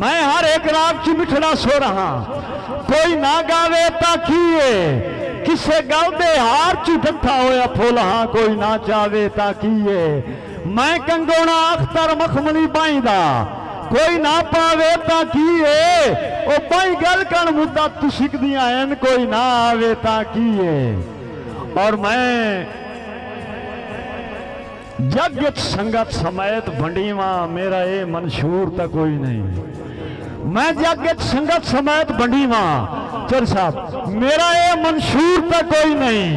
मैं हर एक राग च मिठड़ा सो रहा, कोई ना गावे ता कीए, किसे गल दे हार च डठा होया फुल हाँ, कोई ना चावे ता कीए। मैं कंगोना अख्तर मखमली बाईदा, कोई ना पावे ता कीए, ओ बाई गल कण मुद्दा तुशिक दियां हैं, कोई ना आवे ता कीए। और मैं जग विच संगत समेत भंडीवा, मेरा ये मंशूर तो कोई नहीं। मैं जग विच संगत समेत भंडीवा चल साहब, मेरा ये मंशूर तो कोई नहीं।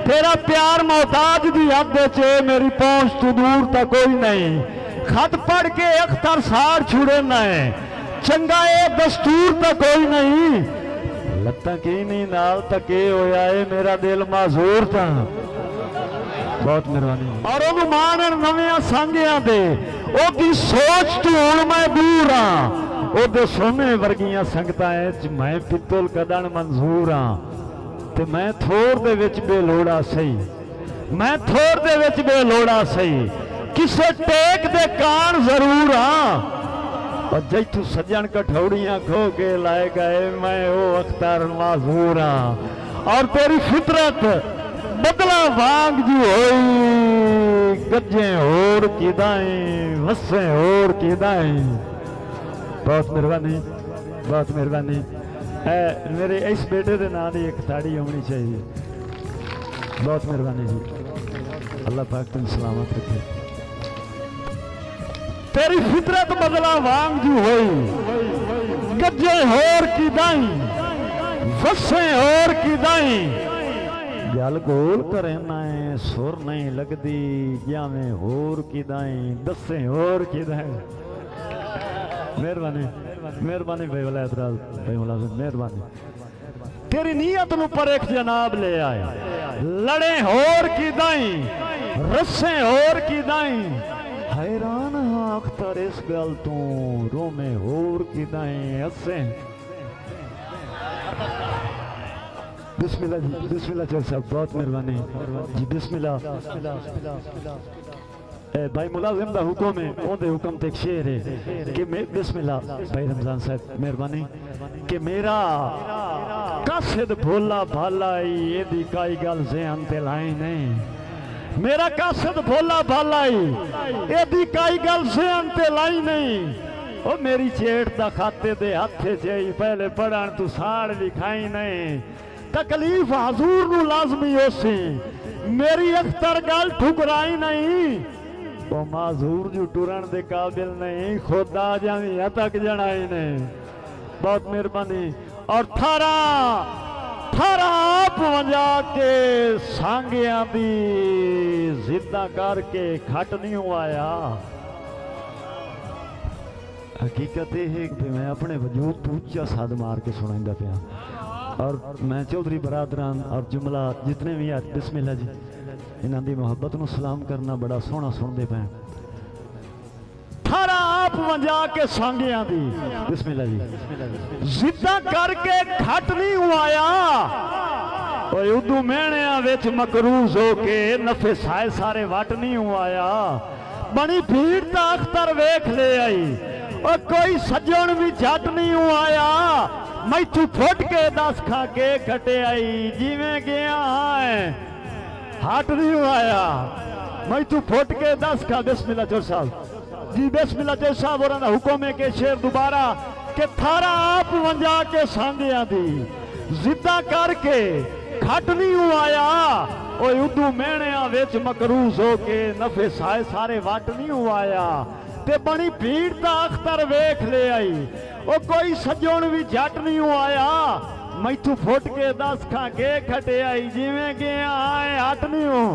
तेरा प्यार मोहताज दी हद च, मेरी पहुंच तू दूर तो कोई नहीं। खत पढ़ के अख्तर सार छुड़े न, चंगा ये दस्तूर तो कोई नहीं। लत्ता की नहीं नाल तके होया है, मेरा दिल माजूर था। बहुत मेहरबानी। और वो मान नविया सांगिया दे, ओदी सोच तू हुण मैं दूर हाँ, ओदे सोने वर्गियां संगतां च मैं पित्तल कदन मंजूर हाँ। ते मैं थोड़ दे विच बेलोड़ा सही, मैं थोड़ दे विच बेलोड़ा सही, किसे टेक दे कान जरूर हाँ। और जैतू सज्जन कठौड़ियां खो के लाए गए, मैं वो अख्तर माजूर हाँ। और तेरी फितरत बदला वांग जी होई, गजे होर किदाएं वसे होर किदाएं। बहुत मेहरबानी, बहुत मेहरबानी। मेरे इस बेटे के नाम की एक ताड़ी होनी चाहिए। बहुत मेहरबानी जी, अल्लाह पाक तुम सलामत रखे। तेरी फितरत बदला वांग जी होई, गजे होर किदाएं वसे होर किदाएं। गल गोल करना है, सुर नहीं लगती, जावे होर किदाएं दसे होर किदाएं। मेहरबानी, मेहरबानी भाई वाला एतराज भाई मुलाजिम, मेहरबानी। तेरी नीयत नु परख जनाब ले आए, लड़े होर किदाएं रसे होर किदाएं। हैरान हाँ अख्तर इस गल तू, रोमे होर किदाएं हसे। बिस्मिल्लाह जी, बिस्मिल्लाह चल साहब, बहुत मेहरबानी जी, बिस्मिल्लाह। भाई मुलाजिम दा हुक्म है, ओदे हुक्म ते एक शेर है कि मैं बिस्मिल्लाह भाई रमजान साहब मेहरबानी कि मेरा कासिद भोला भालाई, एदी काई गल ज़हन ते लाई नहीं। मेरा कासिद भोला भालाई, एदी काई गल ज़हन ते लाई नहीं। ओ मेरी चेट दा खाते दे हथे च पहले पढ़न तू साड़ भी खाई नहीं। तकलीफ हजूर नू लाजमी होसी, मेरी अख्तर गल ठुकराई नहीं। वो माजूर जो टुरन दे काबिल नहीं, खुद आ जावी तक जनाई नहीं। बहुत मेहरबानी। और थारा थारा आप वजा के सांगिया दी जिद्दा करके खट नहीं आया। हकीकत यह है कि मैं अपने वजूद तो उच्चा साद मार के सुनाइंदा पिया। और मैं चौधरी बरादरान और जुमला जितने भी आज बिस्मिल्लाह जी, इन्हां दी मुहब्बत नूं सलाम करना बड़ा सोहना सुनदे पे। थारा आप वजा के सांगियां दी बिस्मिल्लाह जी, जिद्दा करके खट नहीं आया। ओए उदू मेहणिया विच मकरूज हो के नफे साए सारे वट नहीं आया। बड़ी भीड़ ता अख्तर वेख ले आई, और कोई सज्जन भी झट नहीं आया। मैथू फुट के दस खा के खटे आई, जिवें गया है हट नहीं आया। मैथू फुट के दस खा। बिस्मिल्लाह चौर साहब जी, बिस्मिल्लाह चौर साहब और हुक्म है के शेर दोबारा के थारा आप वंजा के सांगिया दी जिद्दा करके खट नहीं आया। और उदू मेहणिया विच मकरूज हो के नफे साए सारे वट नहीं आया। ते बड़ी भीड़ ता अख्तर वेख ले आई, ओ कोई सज्जन भी झट नहीं आया। मैथू फुट के दस खा के खटे आई, जिवें गया आए हट नहीं हो।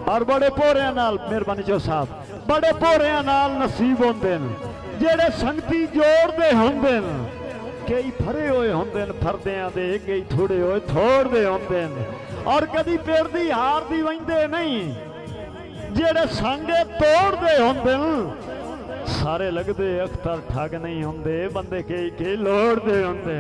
और बड़े भोरिया नाल मेहरबानी चो साहब, बड़े भोरिया नाल नसीब होंदे न जेड़े संगती जोड़दे होंदे न। कई फरे होए होंदे न फरदियां दे, कई थोड़े होए थोड़दे होंदे न। और कदी पेड़ दी हार दी वहिंदे नहीं, जेड़े सांगे तोड़दे होंदे न। सारे लगदे अख्तर ठग नहीं होंदे, बंदे कई लोड़दे होंदे।